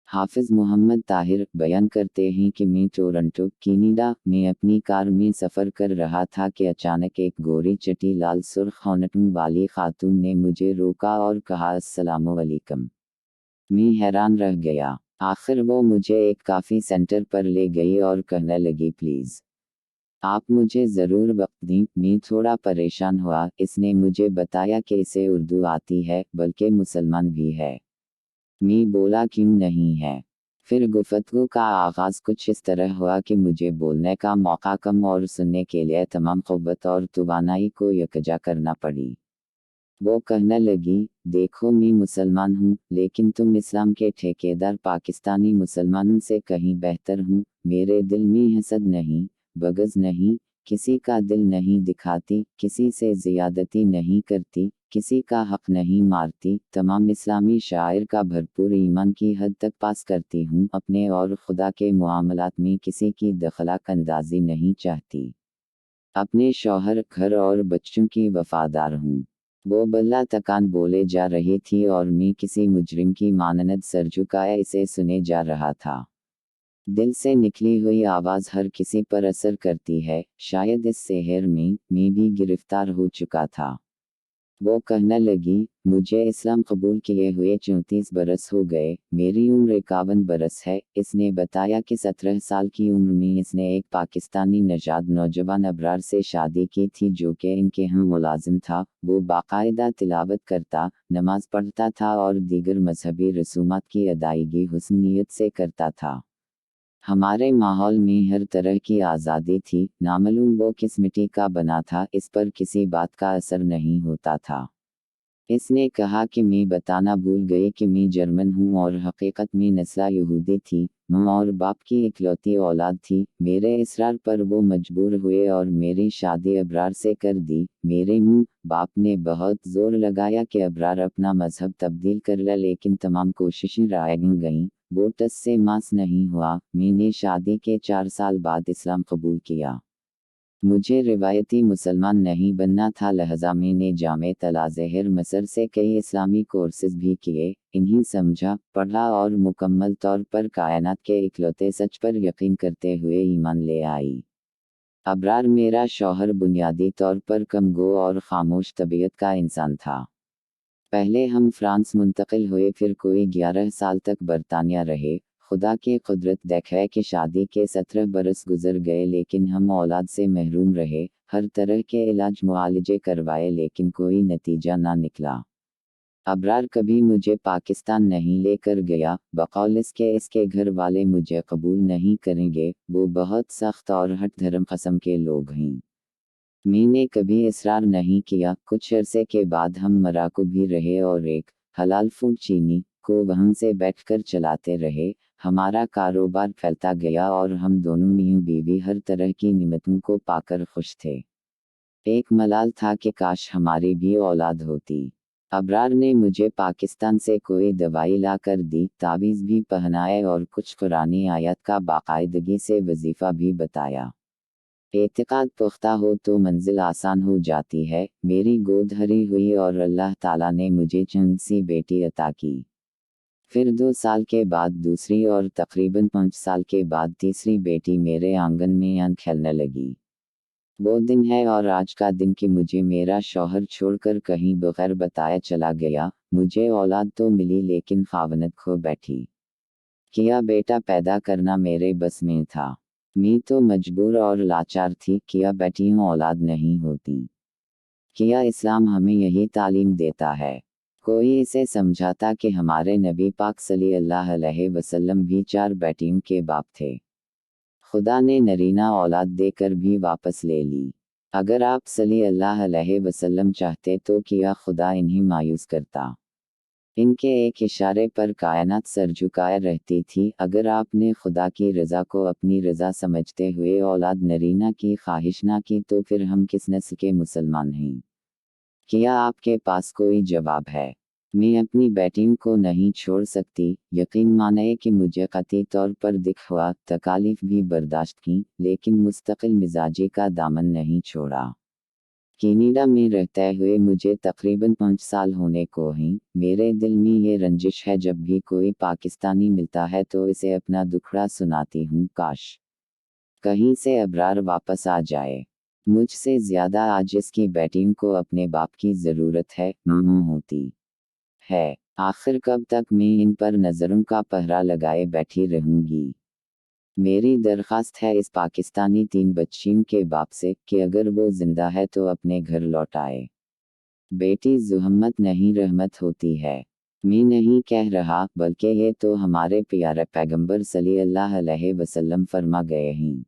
हाफिज़ मोहम्मद ताहिर बयान करते हैं कि मैं टोरंटो, कैनेडा में अपनी कार में सफ़र कर रहा था कि अचानक एक गोरी चटी लाल सुर्ख होनटू वाली खातून ने मुझे रोका और कहा अस्सलामुअलैकुम। मैं हैरान रह गया। आखिर वो मुझे एक काफ़ी सेंटर पर ले गई और कहने लगी प्लीज़ आप मुझे ज़रूर वक्त दें। मैं थोड़ा परेशान हुआ। इसने मुझे बताया कि इसे उर्दू आती है, बल्कि मुसलमान भी है। मैं बोला क्यों नहीं है। फिर गुफ्तगू का आगाज़ कुछ इस तरह हुआ कि मुझे बोलने का मौका कम और सुनने के लिए तमाम क़ुव्वत और तवानाई को यकजा करना पड़ी। वो कहने लगी, देखो मैं मुसलमान हूँ, लेकिन तुम इस्लाम के ठेकेदार पाकिस्तानी मुसलमानों से कहीं बेहतर हूँ। मेरे दिल में हसद नहीं, बग़ज़ नहीं, किसी का दिल नहीं दिखाती, किसी से ज़ियादती नहीं करती, किसी का हक़ नहीं मारती, तमाम इस्लामी शायर का भरपूर ईमान की हद तक पास करती हूँ, अपने और खुदा के मुआमलात में किसी की दखलक अंदाज़ी नहीं चाहती। अपने शौहर, घर और बच्चों की वफ़ादार हूँ। वो बल्ला तकान बोले जा रही थी और मैं किसी मुजरिम की मानद सर झुकाए इसे सुने जा रहा था। दिल से निकली हुई आवाज़ हर किसी पर असर करती है। शायद इस सेहर में मैं भी गिरफ्तार हो चुका था। वो कहने लगी, मुझे इस्लाम कबूल किए हुए 34 बरस हो गए, मेरी उम्र 51 बरस है। इसने बताया कि 17 साल की उम्र में इसने एक पाकिस्तानी नजाद नौजवान अबरार से शादी की थी जो कि इनके यहाँ मुलाजिम था। वो बाकायदा तिलावत करता, नमाज पढ़ता था और दीगर मजहबी रसूमात की अदायगी हुस्न नीयत से करता था। हमारे माहौल में हर तरह की आज़ादी थी। नामालूम वो किस मिट्टी का बना था, इस पर किसी बात का असर नहीं होता था। इसने कहा कि मैं बताना भूल गई कि मैं जर्मन हूँ और हकीकत में नस्ल यहूदी थी। माँ और बाप की इकलौती औलाद थी। मेरे इसरार पर वो मजबूर हुए और मेरी शादी अबरार से कर दी। मेरे मुँह बाप ने बहुत ज़ोर लगाया कि अबरार अपना मजहब तब्दील कर ले, लेकिन तमाम कोशिशें राय गईं। वो टस से मांस नहीं हुआ। मैंने शादी के 4 साल बाद इस्लाम कबूल किया। मुझे रिवायती मुसलमान नहीं बनना था, लिहाजा मैंने जामे तलाज़ेहर मसर से कई इस्लामी कोर्सेज भी किए। इन्हीं समझा, पढ़ा और मुकम्मल तौर पर कायनात के इकलौते सच पर यकीन करते हुए ईमान ले आई। अबरार मेरा शौहर बुनियादी तौर पर कमगो और खामोश तबीयत का इंसान था। पहले हम फ्रांस मुंतकिल हुए, फिर कोई 11 साल तक बरतानिया रहे। खुदा की कुदरत देखे कि शादी के 17 बरस गुजर गए, लेकिन हम औलाद से महरूम रहे। हर तरह के इलाज मुआलजे करवाए, लेकिन कोई नतीजा ना निकला। अबरार कभी मुझे पाकिस्तान नहीं लेकर गया, बकौल इसके इसके घर वाले मुझे कबूल नहीं करेंगे। वो बहुत सख्त और हट धर्म कस्म के लोग हैं। मैंने कभी इसरार नहीं किया। कुछ अरसे के बाद हम मराको भी रहे और एक हलाल फूड चीनी को वहाँ से बैठकर चलाते रहे। हमारा कारोबार फैलता गया और हम दोनों मियां बीवी हर तरह की निमतों को पाकर खुश थे। एक मलाल था कि काश हमारी भी औलाद होती। अबरार ने मुझे पाकिस्तान से कोई दवाई ला कर दी, तावीज़ भी पहनाए और कुछ कुरानी आयत का बाकायदगी से वजीफ़ा भी बताया। एतिक़ाद पुख्ता हो तो मंजिल आसान हो जाती है। मेरी गोद हरी हुई और अल्लाह ताला ने मुझे चंद सी बेटी अता की। फिर 2 साल के बाद दूसरी और तकरीबन 5 साल के बाद तीसरी बेटी मेरे आंगन में आन खेलने लगी। वो दिन है और आज का दिन कि मुझे मेरा शौहर छोड़कर कहीं बगैर बताए चला गया। मुझे औलाद तो मिली, लेकिन खावनद खो बैठी। किया बेटा पैदा करना मेरे बस में था। मैं तो मजबूर और लाचार थी। किया बेटियों औलाद नहीं होती। किया इस्लाम हमें यही तालीम देता है। कोई इसे समझाता कि हमारे नबी पाक सल्लल्लाहु अलैहि वसल्लम भी 4 बेटियों के बाप थे। खुदा ने नरीना औलाद देकर भी वापस ले ली। अगर आप सल्लल्लाहु अलैहि वसल्लम चाहते तो किया खुदा इन्हें मायूस करता। इनके एक इशारे पर कायनात सर झुकाए रहती थी। अगर आपने खुदा की रज़ा को अपनी रज़ा समझते हुए औलाद नरीना की ख्वाहिश ना की तो फिर हम किस नस्ल के मुसलमान हैं? क्या आपके पास कोई जवाब है? मैं अपनी बेटियों को नहीं छोड़ सकती। यकीन मानिए कि मुझे कतई तौर पर दिख हुआ, तकालीफ भी बर्दाश्त की, लेकिन मुस्तकिल मिजाजी का दामन नहीं छोड़ा। कनाडा में रहते हुए मुझे तकरीबन 5 साल होने को हैं। मेरे दिल में ये रंजिश है, जब भी कोई पाकिस्तानी मिलता है तो इसे अपना दुखड़ा सुनाती हूँ। काश कहीं से अबरार वापस आ जाए। मुझसे ज़्यादा आज इसकी बेटियों को अपने बाप की ज़रूरत है, होती है। आखिर कब तक मैं इन पर नज़रों का पहरा लगाए बैठी रहूँगी। मेरी दरख्वास्त है इस पाकिस्तानी 3 बच्चियों के बाप से कि अगर वो जिंदा है तो अपने घर लौट आए। बेटी ज़ुहम्मत नहीं रहमत होती है। मैं नहीं कह रहा, बल्कि ये तो हमारे प्यारे पैगंबर सल्लल्लाहु अलैहि वसल्लम फरमा गए हैं।